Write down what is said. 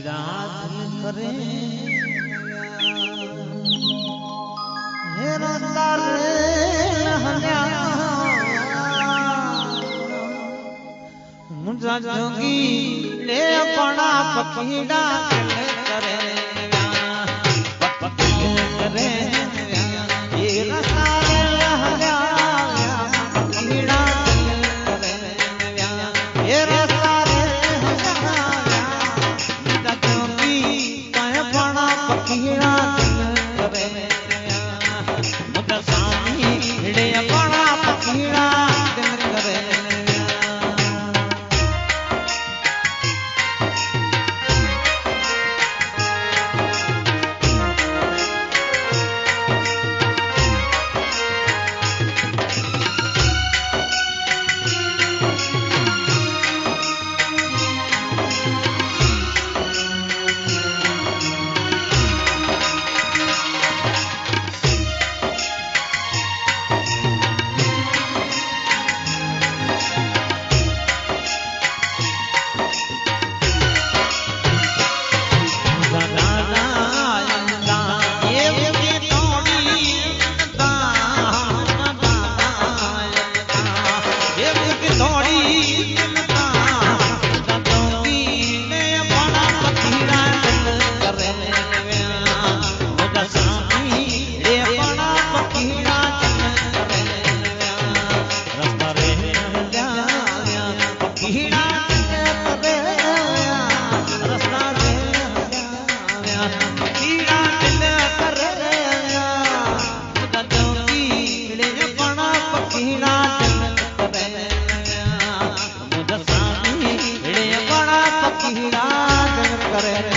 करे हे रस्ता रे हल्या मुझा जोगी ले अपना पकीड़ा करे करे ये रस्ता रे हल्या पकीड़ा करे ये रस्ता रे मुझा जोगी ले अपना पकीड़ा करे मुझा स्वामी ले अपना पकीड़ा करे करे